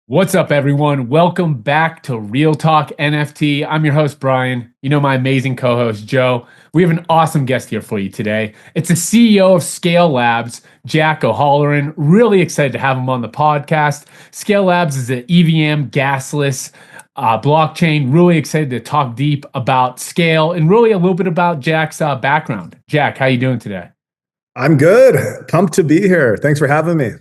What's up, everyone? Welcome back to Real Talk NFT. I'm your host, Brian. You know my amazing co host, Joe. We have an awesome guest here for you today. It's the CEO of SKALE Labs, Jack O'Halloran. Really excited to have him on the podcast. SKALE Labs is an EVM gasless blockchain. Really excited to talk deep about SKALE and really a little bit about Jack's background. Jack, how you doing today? I'm good. Pumped to be here. Thanks for having me.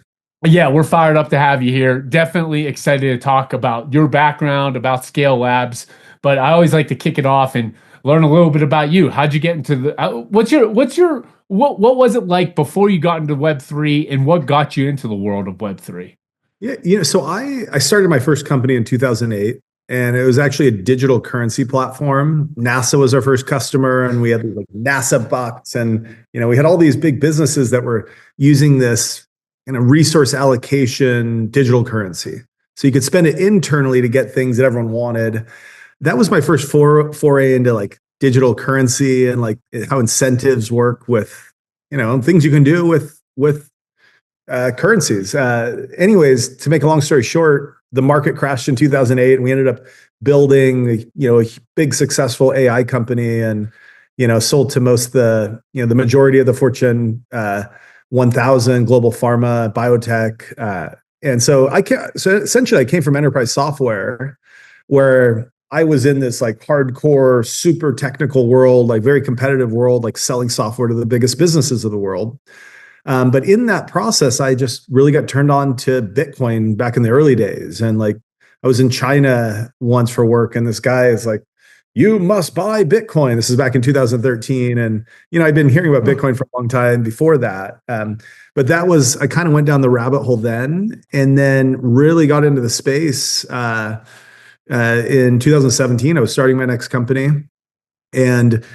Yeah, we're fired up to have you here. Definitely excited to talk about your background, about SKALE Labs. But I always like to kick it off and learn a little bit about you. How'd you get into the? What was it like before you got into Web3, and what got you into the world of Web3? Yeah, so I started my first company in 2008, and it was actually a digital currency platform. NASA was our first customer, and we had like NASA bucks, and we had all these big businesses that were using this in a resource allocation digital currency. So you could spend it internally to get things that everyone wanted. That was my first foray into like digital currency and like how incentives work with, things you can do with currencies. Anyways, to make a long story short, the market crashed in 2008 and we ended up building, a big successful AI company and, sold to the majority of the Fortune 1000 global pharma, biotech. So essentially I came from enterprise software where I was in this like hardcore, super technical world, like very competitive world, like selling software to the biggest businesses of the world. But in that process, I just really got turned on to Bitcoin back in the early days. And like I was in China once for work and this guy is like, you must buy Bitcoin. This is back in 2013. And, I'd been hearing about Bitcoin for a long time before that. But I kind of went down the rabbit hole then and then really got into the space. In 2017, I was starting my next company. And,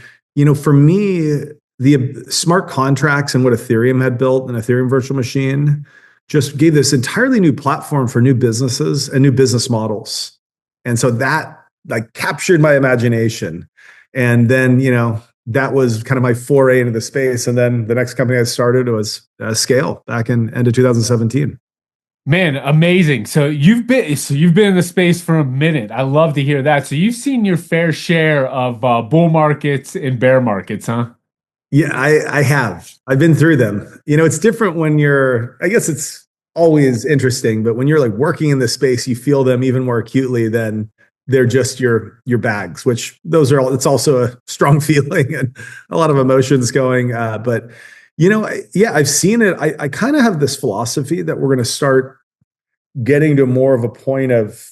for me, the smart contracts and what Ethereum had built, an Ethereum virtual machine, just gave this entirely new platform for new businesses and new business models. And so that like captured my imagination. And then, that was kind of my foray into the space. And then the next company I started was SKALE back in end of 2017. Man, amazing. So you've been in the space for a minute. I love to hear that. So you've seen your fair share of bull markets and bear markets, huh? Yeah, I have. I've been through them. It's different when I guess it's always interesting, but when you're like working in this space, you feel them even more acutely than they're just your bags, which it's also a strong feeling and a lot of emotions going. But I've seen it. I kind of have this philosophy that we're going to start getting to more of a point of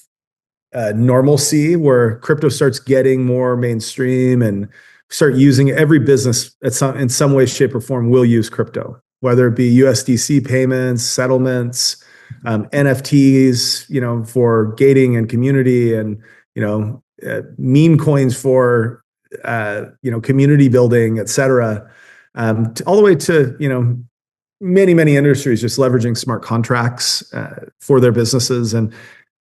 normalcy where crypto starts getting more mainstream and start using every business in some way, shape, or form will use crypto, whether it be USDC payments, settlements, NFTs, for gating and community and, meme coins for, community building, et cetera, all the way to, many, many industries just leveraging smart contracts for their businesses. And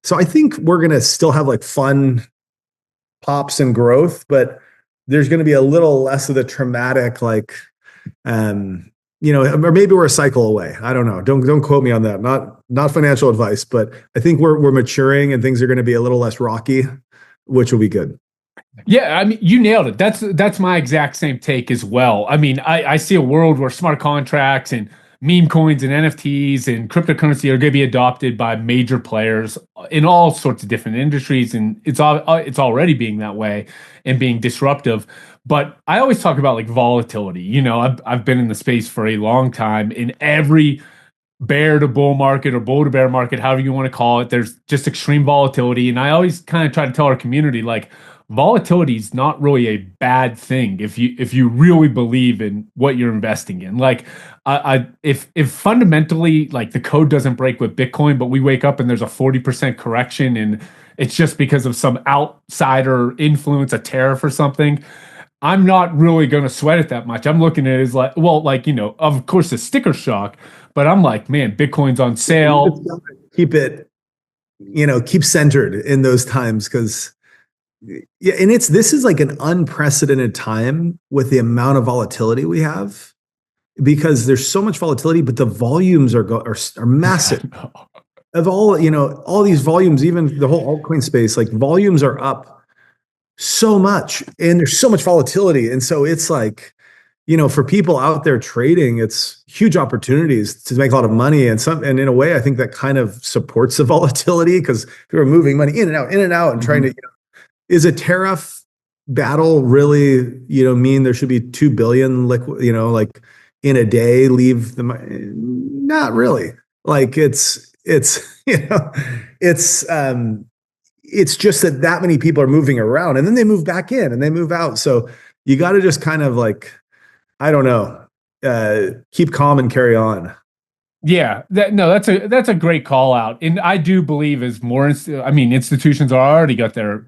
so I think we're going to still have like fun pops and growth, but there's going to be a little less of the traumatic, like, or maybe we're a cycle away. I don't know. Don't quote me on that. Not financial advice, but I think we're maturing and things are going to be a little less rocky, which will be good. Yeah, I mean, you nailed it. That's my exact same take as well. I mean, I see a world where smart contracts and meme coins and NFTs and cryptocurrency are going to be adopted by major players in all sorts of different industries, and it's already being that way and being disruptive. But I always talk about like volatility. I've been in the space for a long time. In every bear to bull market or bull to bear market, however you want to call it, there's just extreme volatility. And I always kind of try to tell our community like volatility is not really a bad thing if you really believe in what you're investing in. Like if fundamentally like the code doesn't break with Bitcoin, but we wake up and there's a 40% correction and it's just because of some outsider influence, a tariff or something, I'm not really going to sweat it that much. I'm looking at it as like, well, like, of course a sticker shock, but I'm like, man, Bitcoin's on sale. Keep centered in those times because yeah, and this is like an unprecedented time with the amount of volatility we have because there's so much volatility, but the volumes are massive. of all, all these volumes, even the whole altcoin space, like volumes are up so much and there's so much volatility. And so it's like, for people out there trading, it's huge opportunities to make a lot of money. And in a way, I think that kind of supports the volatility because people are moving money in and out and trying to, is a tariff battle really, mean there should be 2 billion liquid, like in a day leave the money? Not really. Like it's, it's just that many people are moving around and then they move back in and they move out. So you got to just kind of like, I don't know, keep calm and carry on. Yeah, that's a great call out. And I do believe as more, institutions are already got their,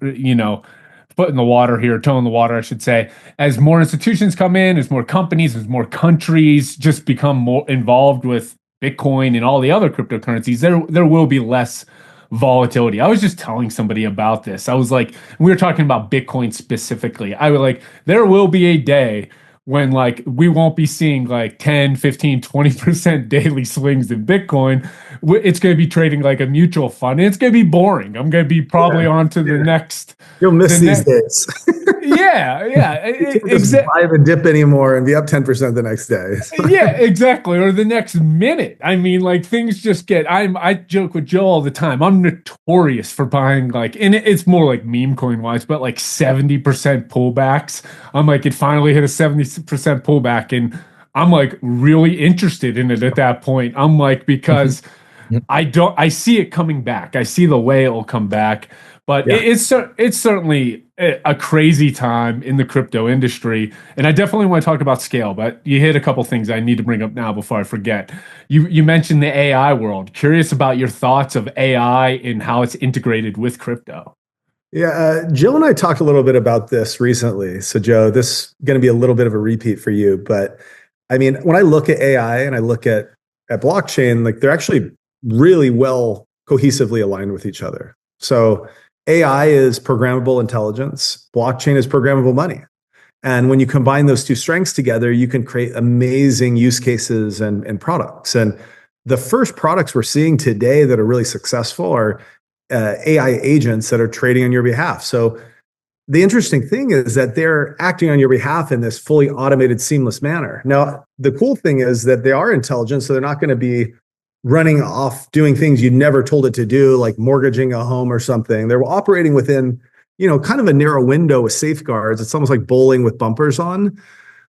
foot in the water here, toe in the water, I should say. As more institutions come in, as more companies, as more countries just become more involved with Bitcoin and all the other cryptocurrencies, there will be less volatility. I was just telling somebody about this. I was like, we were talking about Bitcoin specifically. I was like, there will be a day when like we won't be seeing like 10, 15, 20% daily swings in Bitcoin. It's going to be trading like a mutual fund. It's going to be boring. I'm going to be probably on to the next. You'll miss these days. Yeah. You can't just buy and dip anymore and be up 10% the next day. Yeah, exactly. Or the next minute. I mean, like things just get, I joke with Joe all the time. I'm notorious for buying like, and it's more like meme coin wise, but like 70% pullbacks. I'm like, it finally hit a 70% pullback and I'm like really interested in it at that point. I'm like, because I see it coming back. I see the way it will come back. But it's certainly a crazy time in the crypto industry. And I definitely want to talk about SKALE, but you hit a couple things I need to bring up now before I forget. You mentioned the AI world. Curious about your thoughts of AI and how it's integrated with crypto. Yeah, Jill and I talked a little bit about this recently. So Joe, this is going to be a little bit of a repeat for you. But I mean, when I look at AI and I look at blockchain, like they're actually really well cohesively aligned with each other. So AI is programmable intelligence. Blockchain is programmable money. And when you combine those two strengths together, you can create amazing use cases and products. And the first products we're seeing today that are really successful are AI agents that are trading on your behalf. So the interesting thing is that they're acting on your behalf in this fully automated, seamless manner. Now, the cool thing is that they are intelligent, so they're not going to be running off doing things you never told it to do, like mortgaging a home or something. They're operating within, kind of a narrow window with safeguards. It's almost like bowling with bumpers on.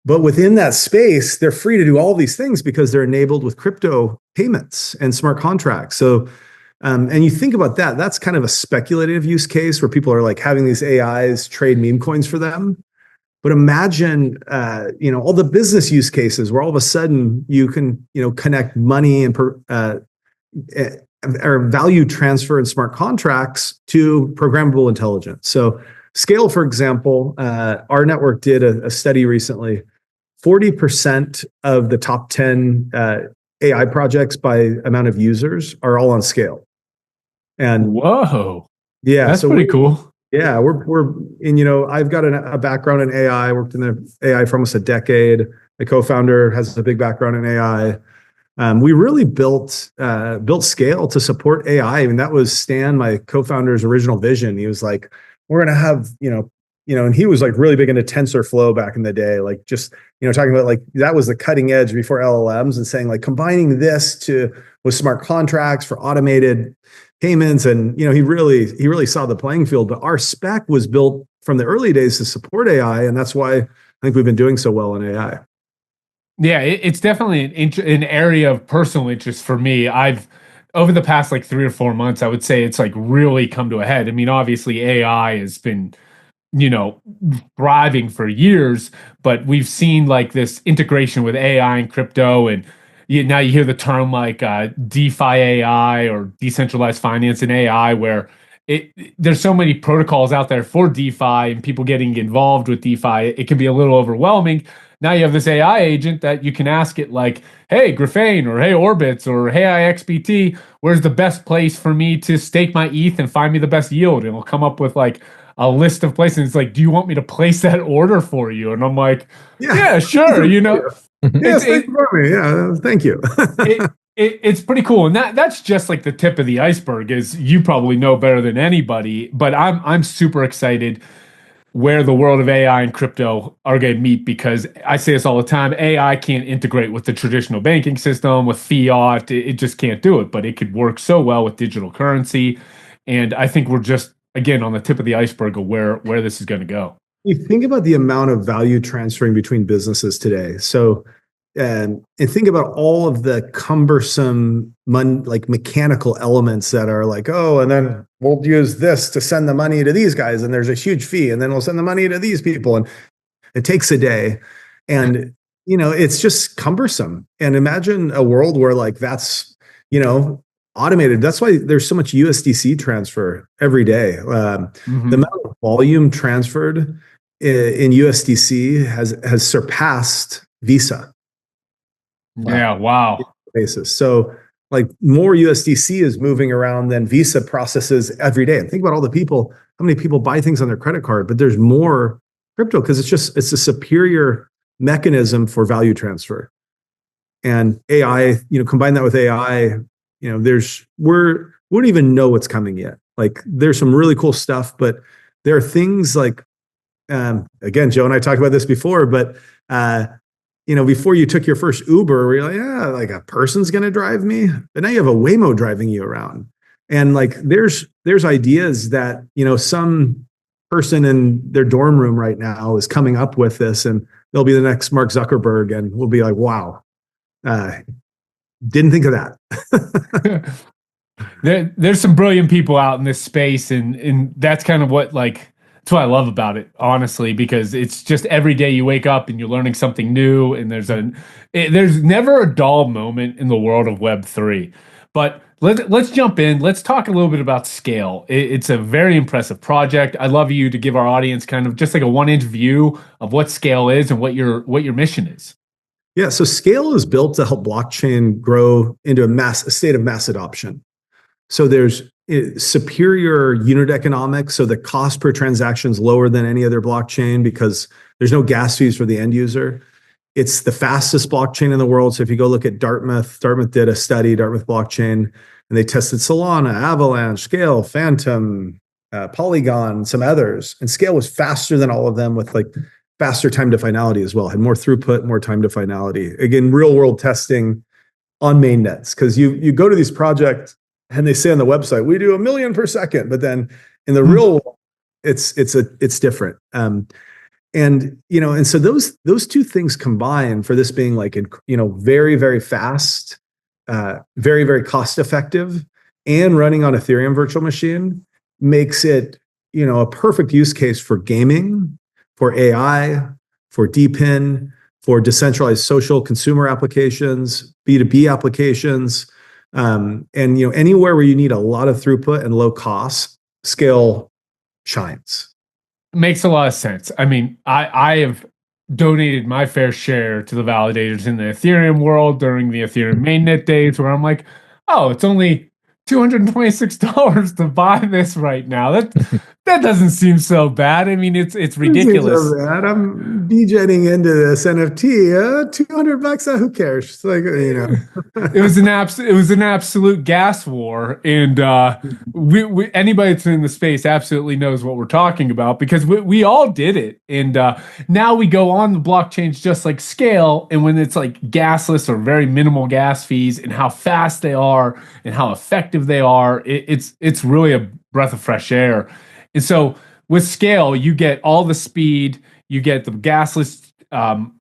But within that space, they're free to do all these things because they're enabled with crypto payments and smart contracts. So, and you think about that, that's kind of a speculative use case where people are like having these AIs trade meme coins for them. But imagine, all the business use cases where all of a sudden you can, connect money and or value transfer and smart contracts to programmable intelligence. So SKALE, for example, our network did a study recently. 40% of the top 10 AI projects by amount of users are all on SKALE. And whoa, yeah, that's pretty cool. Yeah, we're and I've got a background in AI. I worked in the AI for almost a decade. My co-founder has a big background in AI. We really built SKALE to support AI. I mean, that was Stan, my co-founder's original vision. He was like, we're gonna have, and he was like really big into TensorFlow back in the day, like just, talking about like that was the cutting edge before LLMs and saying like combining this with smart contracts for automated payments. And, he really saw the playing field, but our spec was built from the early days to support AI. And that's why I think we've been doing so well in AI. Yeah, it's definitely an area of personal interest for me. Over the past like 3 or 4 months, I would say it's like really come to a head. I mean, obviously AI has been, thriving for years, but we've seen like this integration with AI and crypto and now you hear the term like DeFi AI or decentralized finance in AI, where there's so many protocols out there for DeFi and people getting involved with DeFi. It can be a little overwhelming. Now you have this AI agent that you can ask it like, hey, Graphane, or hey, Orbitz, or hey, IXBT, where's the best place for me to stake my ETH and find me the best yield? And it'll come up with like a list of places. It's like, do you want me to place that order for you? And I'm like, yeah sure. Yes, thank you for me. Yeah, thank you. it's pretty cool, and that's just like the tip of the iceberg. Is you probably know better than anybody, but I'm super excited where the world of AI and crypto are going to meet, because I say this all the time: AI can't integrate with the traditional banking system, with fiat. It just can't do it, but it could work so well with digital currency, and I think we're just again on the tip of the iceberg of where this is going to go. You think about the amount of value transferring between businesses today. So, and think about all of the cumbersome, like mechanical elements that are like, oh, and then we'll use this to send the money to these guys, and there's a huge fee, and then we'll send the money to these people, and it takes a day, and it's just cumbersome. And imagine a world where like that's automated. That's why there's so much USDC transfer every day. The amount of volume transferred in USDC has surpassed Visa. Yeah, wow. Basis. So like more USDC is moving around than Visa processes every day. And think about all the people, how many people buy things on their credit card, but there's more crypto because it's a superior mechanism for value transfer. And AI, combine that with AI, we don't even know what's coming yet. Like there's some really cool stuff, but there are things like, again, Joe and I talked about this before, but before you took your first Uber, where you're like, yeah, like a person's going to drive me, but now you have a Waymo driving you around. And like, there's ideas that, some person in their dorm room right now is coming up with this, and they'll be the next Mark Zuckerberg, and we'll be like, wow, didn't think of that. There's some brilliant people out in this space, and that's kind of what that's what I love about it, honestly, because it's just every day you wake up and you're learning something new, and there's never a dull moment in the world of Web3. But let's jump in. Let's talk a little bit about SKALE. It's a very impressive project. I'd love you to give our audience kind of just like a 1-inch view of what SKALE is and what your mission is. Yeah, so SKALE is built to help blockchain grow into a state of mass adoption. So there's superior unit economics. So the cost per transaction is lower than any other blockchain because there's no gas fees for the end user. It's the fastest blockchain in the world. So if you go look at Dartmouth did a study, Dartmouth blockchain, and they tested Solana, Avalanche, SKALE, Phantom, Polygon, some others. And SKALE was faster than all of them, with like faster time to finality as well, had more throughput, more time to finality. Again, real world testing on mainnets, because you go to these projects and they say on the website, we do 1 million per second, but then in the real world, it's different. And so those two things combine for this being like, very, very fast, very, very cost effective, and running on Ethereum virtual machine makes it, a perfect use case for gaming, for AI, for DePIN, for decentralized social consumer applications, B2B applications. And anywhere where you need a lot of throughput and low cost, SKALE shines. Makes a lot of sense. I mean, I have donated my fair share to the validators in the Ethereum world during the Ethereum mainnet days, where I'm like, oh, it's only $226 to buy this right now. That doesn't seem so bad. I mean, it's ridiculous. So bad. I'm degenerating into this NFT. $200. Who cares? It's like, it was an absolute gas war, and anybody that's in the space absolutely knows what we're talking about, because we all did it. And now we go on the blockchains just like SKALE, and when it's like gasless or very minimal gas fees, and how fast they are and how effective they are, it's really a breath of fresh air. And so with SKALE, you get all the speed, you get the gasless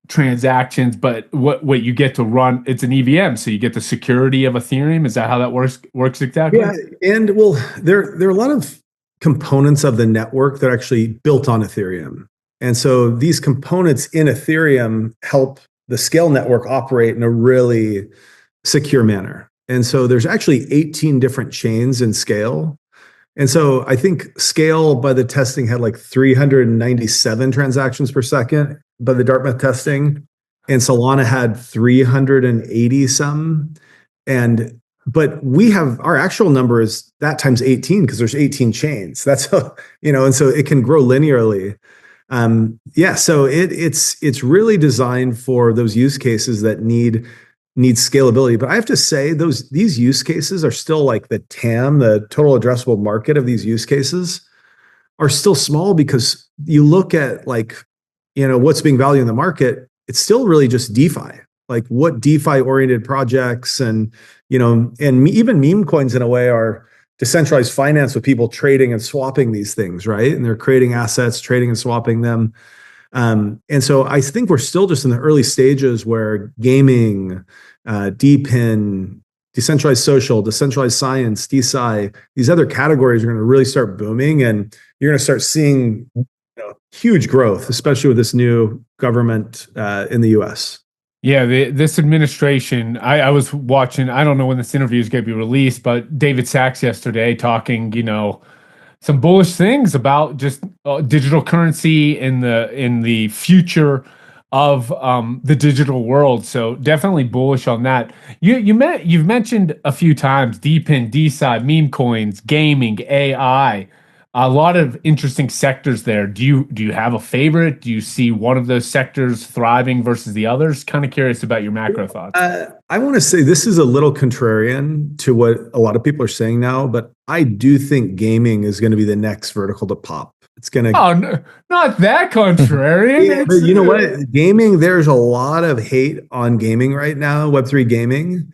transactions, but what you get to run, it's an EVM, so you get the security of Ethereum. Is that how that works exactly? Yeah, and well, there are a lot of components of the network that are actually built on Ethereum. And so these components in Ethereum help the SKALE network operate in a really secure manner. And so there's actually 18 different chains in SKALE. And so I think SKALE by the testing had like 397 transactions per second by the Dartmouth testing, and Solana had 380 some. But we have, our actual number is that times 18, because there's 18 chains. That's how, and so it can grow linearly. So it's really designed for those use cases that need needs scalability. But I have to say, these use cases are still like the TAM, the total addressable market of these use cases, are still small because you look at like, what's being valued in the market, it's still really just DeFi. Like what DeFi oriented projects and, even meme coins in a way are decentralized finance with people trading and swapping these things, right? And they're creating assets, trading and swapping them. And so I think we're still just in the early stages where gaming, DePIN, decentralized social, decentralized science, DeSci, these other categories are going to really start booming, and you're going to start seeing huge growth, especially with this new government in the U.S. Yeah, this administration, I was watching, I don't know when this interview is going to be released, but David Sachs yesterday talking, some bullish things about just digital currency in the future of the digital world. So definitely bullish on that. You've mentioned a few times DePIN, DeSci, meme coins, gaming, AI. A lot of interesting sectors there. Do you have a favorite? Do you see one of those sectors thriving versus the others? Kind of curious about your macro thoughts. I want to say this is a little contrarian to what a lot of people are saying now, but I do think gaming is going to be the next vertical to pop. It's going to. Oh, no, not that contrarian. Yeah, but you know what? Gaming, there's a lot of hate on gaming right now, Web3 gaming.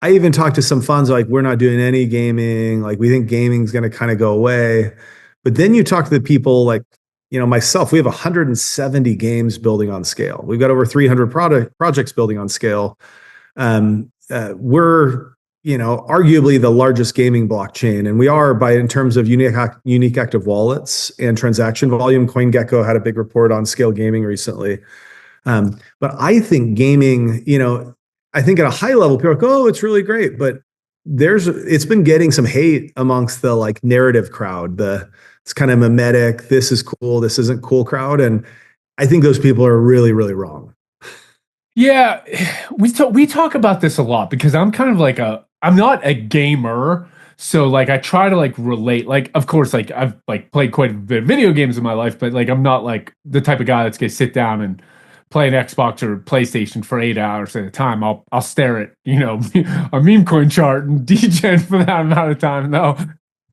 I even talked to some funds like, we're not doing any gaming. Like, we think gaming is going to kind of go away. But then you talk to the people like, myself, we have 170 games building on Scale. We've got over 300 projects building on Scale. We're, arguably the largest gaming blockchain. And we are in terms of unique active wallets and transaction volume. CoinGecko had a big report on Scale Gaming recently. But I think gaming, I think at a high level, people are like, oh, it's really great. But it's been getting some hate amongst the like narrative crowd, it's kind of mimetic, this is cool, this isn't cool crowd. And I think those people are really, really wrong. Yeah, we talk about this a lot because I'm kind of like I'm not a gamer. So like I try to like relate, like of course like I've like played quite a bit of video games in my life, but like I'm not like the type of guy that's gonna sit down and play an Xbox or PlayStation for 8 hours at a time. I'll stare at a meme coin chart and degen for that amount of time. No,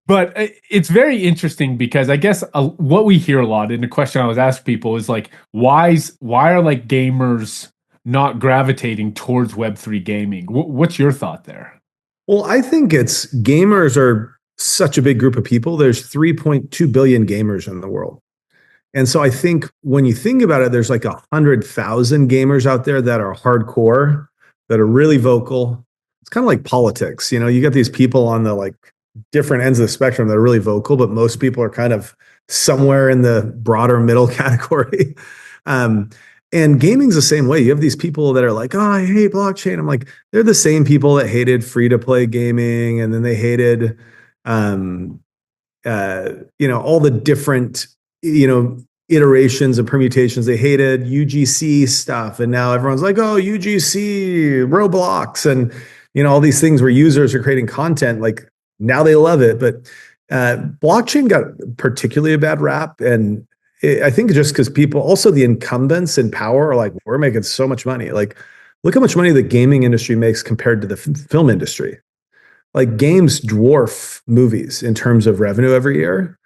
but it's very interesting because I guess what we hear a lot, and the question I was asking people is like, why are like gamers not gravitating towards Web3 gaming? What's your thought there? Well, I think it's gamers are such a big group of people. There's 3.2 billion gamers in the world. And so I think when you think about it, there's like 100,000 gamers out there that are hardcore, that are really vocal. It's kind of like politics. You got these people on the like different ends of the spectrum that are really vocal, but most people are kind of somewhere in the broader middle category. And gaming's the same way. You have these people that are like, oh, I hate blockchain. I'm like, they're the same people that hated free to play gaming. And then they hated, all the different, iterations and permutations. They hated UGC stuff. And now everyone's like, oh, UGC, Roblox, and, all these things where users are creating content. Like now they love it. But blockchain got particularly a bad rap. And I think just because people, also the incumbents in power are like, we're making so much money. Like, look how much money the gaming industry makes compared to the film industry. Like games dwarf movies in terms of revenue every year.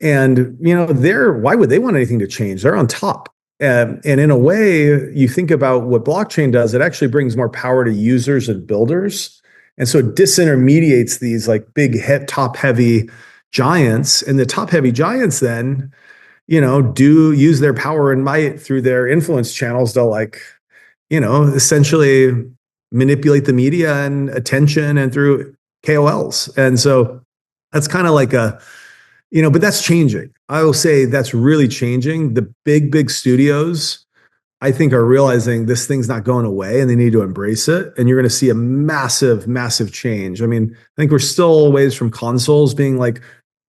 And, why would they want anything to change? They're on top. And in a way, you think about what blockchain does, it actually brings more power to users and builders. And so it disintermediates these like big top heavy giants. And the top heavy giants then, do use their power and might through their influence channels to like, essentially manipulate the media and attention and through KOLs. And so that's kind of like but that's changing. I will say that's really changing. The big studios, I think, are realizing this thing's not going away and they need to embrace it. And you're going to see a massive change. I mean, I think we're still a ways from consoles being like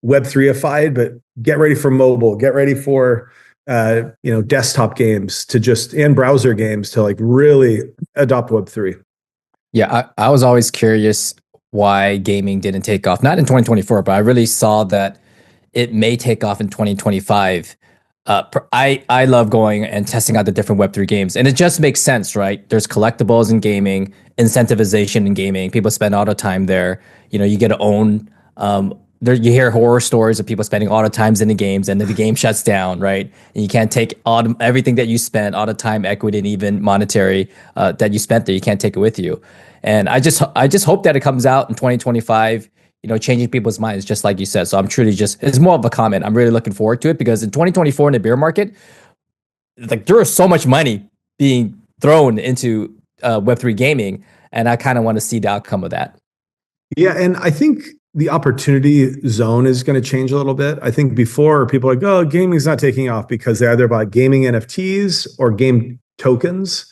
Web3ified, but get ready for mobile, get ready for, desktop games and browser games to like really adopt Web3. Yeah, I was always curious why gaming didn't take off. Not in 2024, but I really saw that it may take off in 2025. I love going and testing out the different Web3 games, and it just makes sense, right? There's collectibles in gaming, incentivization in gaming. People spend all the time there. You get to own. There you hear horror stories of people spending all the times in the games, and then the game shuts down, right? And you can't take everything that you spent, all the time, equity, and even monetary that you spent there. You can't take it with you. And I just hope that it comes out in 2025, changing people's minds, just like you said. So I'm truly it's more of a comment. I'm really looking forward to it because in 2024 in the bear market, like there is so much money being thrown into Web3 gaming, and I kind of want to see the outcome of that. Yeah, and I think the opportunity zone is going to change a little bit. I think before people are like, oh, gaming's not taking off because they either buy gaming NFTs or game tokens.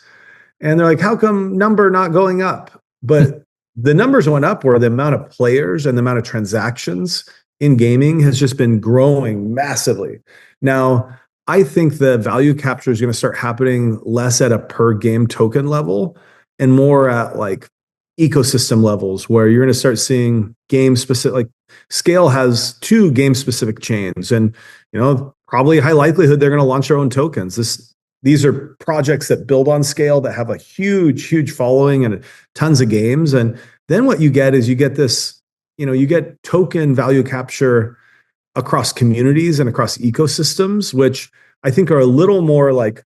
And they're like, how come number not going up? But the numbers went up where the amount of players and the amount of transactions in gaming has just been growing massively. Now, I think the value capture is going to start happening less at a per game token level and more at like ecosystem levels where you're going to start seeing game specific, like Scale has 2 game specific chains, and probably high likelihood they're going to launch their own tokens. These are projects that build on Scale that have a huge following and tons of games. And then what you get is you get this, you get token value capture across communities and across ecosystems, which I think are a little more like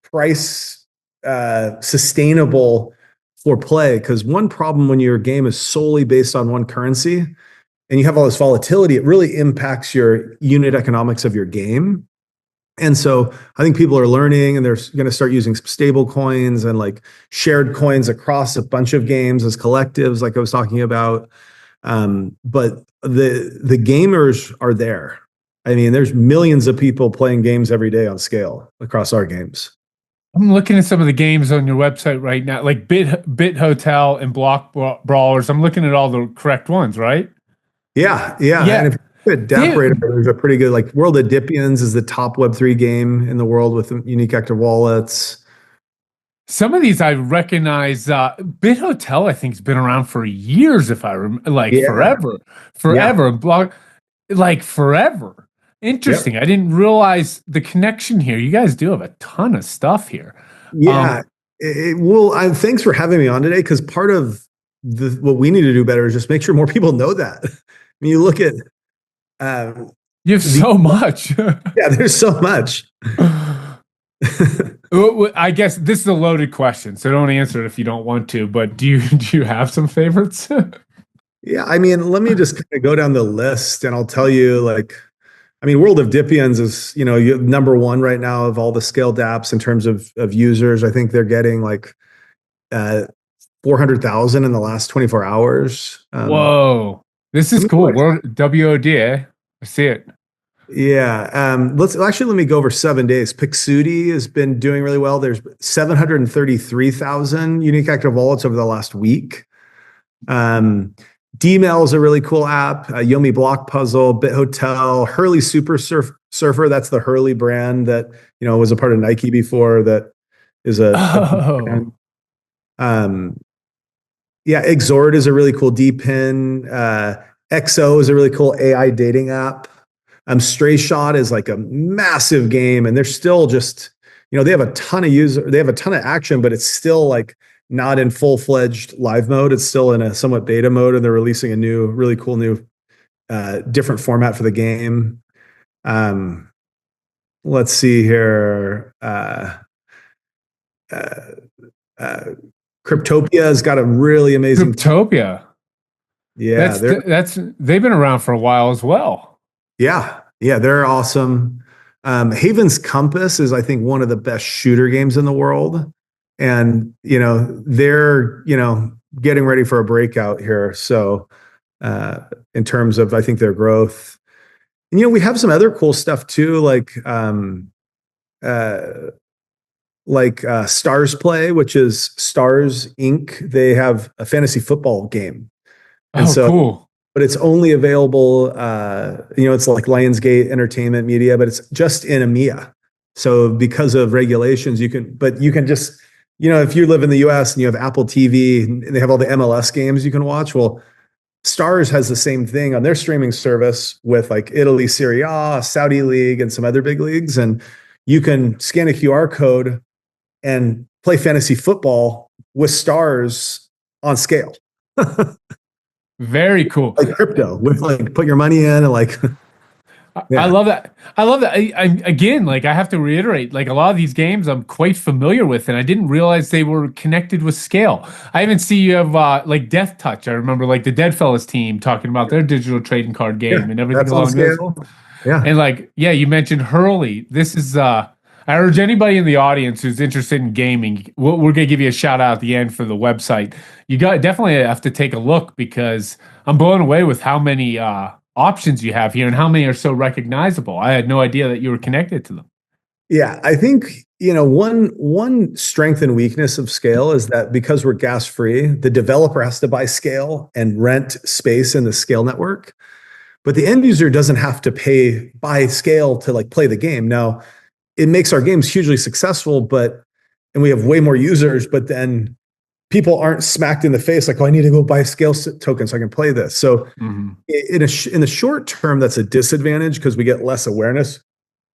price sustainable for play. Because one problem when your game is solely based on one currency and you have all this volatility, it really impacts your unit economics of your game. And so I think people are learning, and they're going to start using stable coins and like shared coins across a bunch of games as collectives, like I was talking about. But the gamers are there. I mean, there's millions of people playing games every day on Scale across our games. I'm looking at some of the games on your website right now, like Bit Hotel and Block Brawlers. I'm looking at all the correct ones, right? Yeah. And if Dapper, there's a pretty good, like World of Dipians is the top Web3 game in the world with unique active wallets. Some of these I recognize. Bit Hotel, I think, has been around for years, if I remember, forever. Block, like forever. Interesting. Yep. I didn't realize the connection here. You guys do have a ton of stuff here. Yeah. Thanks for having me on today, because part of what we need to do better is just make sure more people know that. I mean, you look at you have so much. Yeah, there's so much. I guess this is a loaded question, so don't answer it if you don't want to. But do you have some favorites? Yeah, I mean, let me just kind of go down the list, and I'll tell you. World of Dipians is number 1 right now of all the Scale dApps in terms of users. I think they're getting like 400,000 in the last 24 hours. Whoa, this is cool. WOD, I see it. Yeah. Let me go over 7 days. Pixudi has been doing really well. There's 733,000 unique active wallets over the last week. Dmail is a really cool app. Yomi Block Puzzle, Bit Hotel, Hurley Super Surfer. That's the Hurley brand that was a part of Nike before. That is a Exort is a really cool DPIN. XO is a really cool AI dating app. Stray Shot is like a massive game, and they're still just, they have a ton of they have a ton of action, but it's still like not in full-fledged live mode. It's still in a somewhat beta mode, and they're releasing a really cool new different format for the game. Let's see here. Cryptopia has got a really amazing Cryptopia. Yeah, they've been around for a while as well. Yeah, they're awesome. Haven's Compass is, I think, one of the best shooter games in the world, and they're getting ready for a breakout here. So, in terms of, I think, their growth, and we have some other cool stuff too, like Stars Play, which is Stars Inc. They have a fantasy football game, and cool. But it's only available, it's like Lionsgate Entertainment Media, but it's just in EMEA. So because of regulations, you can just, if you live in the US and you have Apple TV and they have all the MLS games you can watch, well, Stars has the same thing on their streaming service with like Italy Serie A, Saudi League, and some other big leagues. And you can scan a QR code and play fantasy football with stars on Scale. Very cool. Like crypto, with like put your money in and like I love that. I love that. Again, like I have to reiterate, like a lot of these games I'm quite familiar with, and I didn't realize they were connected with Scale. I even see you have like Death Touch. I remember like the Deadfellas team talking about their digital trading card game and everything along those lines. Yeah. And like, yeah, you mentioned Hurley. This is I urge anybody in the audience who's interested in gaming, we're gonna give you a shout out at the end for the website. You definitely have to take a look because I'm blown away with how many options you have here and how many are so recognizable. I had no idea that you were connected to them. Yeah, I think, one strength and weakness of Scale is that because we're gas free, the developer has to buy Scale and rent space in the Scale network. But the end user doesn't have to buy Scale to like play the game. Now, it makes our games hugely successful, and we have way more users, but then people aren't smacked in the face like, oh, I need to go buy a Scale token so I can play this. So in the short term, that's a disadvantage because we get less awareness.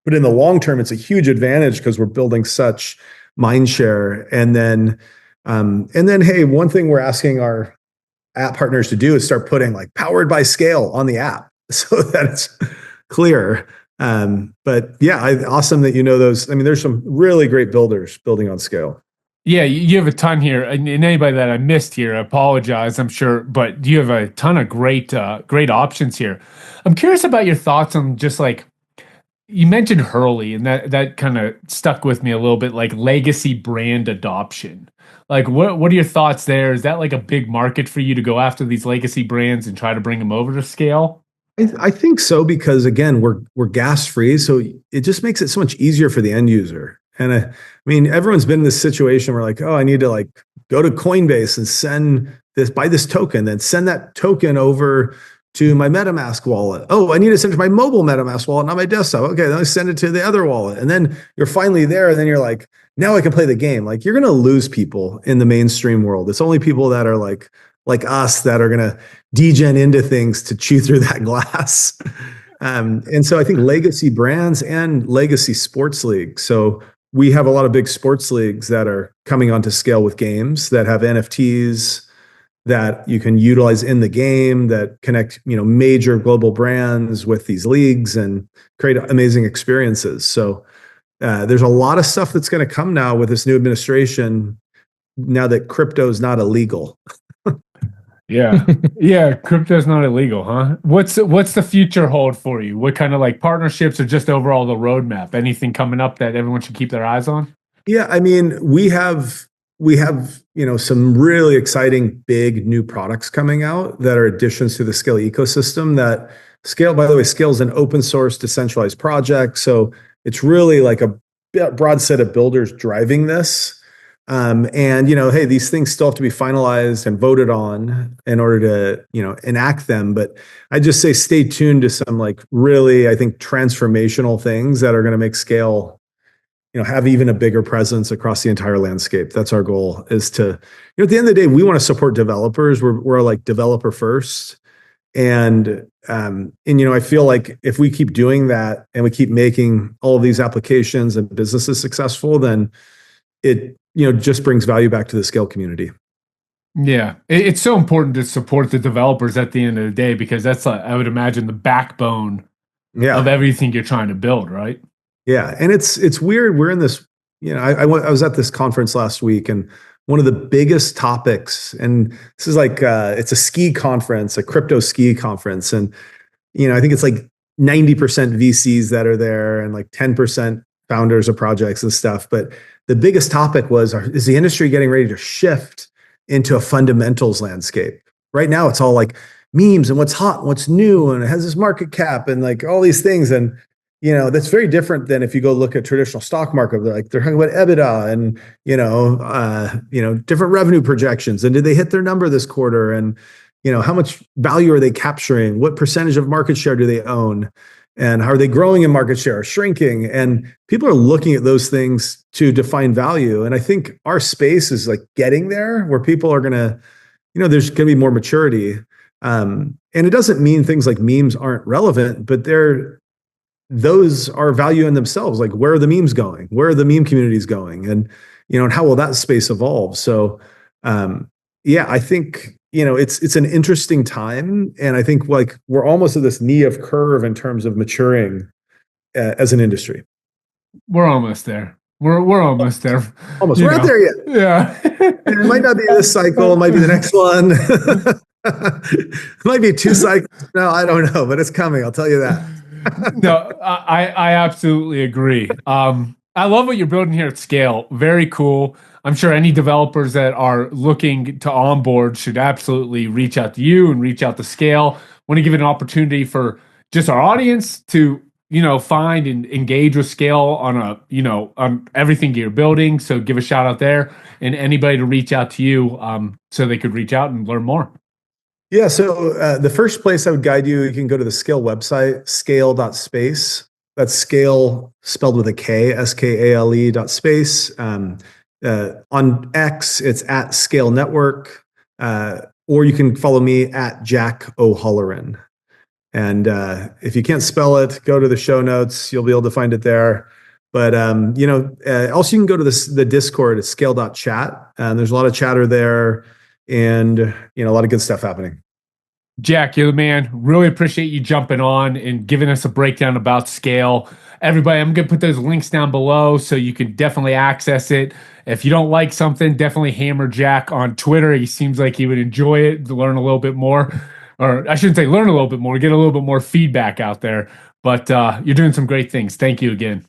But in the long term, it's a huge advantage because we're building such mind share. And then, hey, one thing we're asking our app partners to do is start putting like powered by Scale on the app so that it's clear. But yeah, awesome that you know those. I mean, there's some really great builders building on Scale. Yeah, you have a ton here, and anybody that I missed here, I apologize, I'm sure, but you have a ton of great options here. I'm curious about your thoughts on just like, you mentioned Hurley, and that kind of stuck with me a little bit, like legacy brand adoption. Like, what are your thoughts there? Is that like a big market for you to go after these legacy brands and try to bring them over to Scale? I think so because again, we're gas free, so it just makes it so much easier for the end user. And I mean, everyone's been in this situation where like, oh, I need to like go to Coinbase and buy this token, then send that token over to my MetaMask wallet. Oh, I need to send it to my mobile MetaMask wallet, not my desktop. Okay, then I send it to the other wallet. And then you're finally there, and then you're like, now I can play the game. Like, you're gonna lose people in the mainstream world. It's only people that are like us that are gonna degen into things to chew through that glass. And so I think legacy brands and legacy sports leagues. So we have a lot of big sports leagues that are coming onto Scale with games that have NFTs that you can utilize in the game that connect, major global brands with these leagues and create amazing experiences. So there's a lot of stuff that's going to come now with this new administration now that crypto is not illegal. Yeah. Yeah. Crypto's not illegal, huh? What's the future hold for you? What kind of like partnerships or just overall the roadmap? Anything coming up that everyone should keep their eyes on? Yeah. I mean, we have, some really exciting big new products coming out that are additions to the Scale ecosystem. That Scale, by the way, Scale is an open source decentralized project. So it's really like a broad set of builders driving this. Hey, these things still have to be finalized and voted on in order to, enact them. But I just say stay tuned to some like really, I think, transformational things that are going to make Scale, have even a bigger presence across the entire landscape. That's our goal, is to, at the end of the day, we want to support developers. We're like developer first. And I feel like if we keep doing that and we keep making all of these applications and businesses successful, then it, just brings value back to the Scale community. Yeah. It's so important to support the developers at the end of the day, because that's, I would imagine, the backbone of everything you're trying to build, right? Yeah. And it's weird. We're in this, I was at this conference last week, and one of the biggest topics, and this is like, it's a ski conference, a crypto ski conference. And, I think it's like 90% VCs that are there and like 10% founders of projects and stuff. But the biggest topic is the industry getting ready to shift into a fundamentals landscape? Right now, it's all like memes and what's hot, and what's new, and it has this market cap and like all these things. And, that's very different than if you go look at traditional stock market. They're talking about EBITDA and, different revenue projections. And did they hit their number this quarter? And, how much value are they capturing? What percentage of market share do they own? And how are they growing in market share or shrinking? And people are looking at those things to define value. And I think our space is like getting there, where people are going to, there's going to be more maturity. And it doesn't mean things like memes aren't relevant, but those are value in themselves. Like, where are the memes going? Where are the meme communities going? And, and how will that space evolve? So, yeah, I think, it's an interesting time. And I think like we're almost at this knee of curve in terms of maturing as an industry. We're almost there. We're almost there. Almost. We're not there yet. Yeah. And it might not be this cycle. It might be the next one. It might be 2 cycles. No, I don't know, but it's coming. I'll tell you that. No, I absolutely agree. I love what you're building here at Scale. Very cool. I'm sure any developers that are looking to onboard should absolutely reach out to you and reach out to Scale. Want to give it an opportunity for just our audience to, find and engage with Scale on on everything you're building. So give a shout out there, and anybody to reach out to you so they could reach out and learn more. Yeah, so the first place I would guide you can go to the Scale website, scale.space. That's Scale spelled with a K, SKALE.space. On X, it's at Scale Network, or you can follow me at Jack O'Halloran. And if you can't spell it, go to the show notes. You'll be able to find it there. But also you can go to the Discord at scale.chat. And there's a lot of chatter there, and a lot of good stuff happening. Jack, you're the man. Really appreciate you jumping on and giving us a breakdown about Scale. Everybody, I'm going to put those links down below so you can definitely access it. If you don't like something, definitely hammer Jack on Twitter. He seems like he would enjoy it to learn a little bit more. Or I shouldn't say learn a little bit more, get a little bit more feedback out there. But you're doing some great things. Thank you again.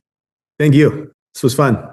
Thank you. This was fun.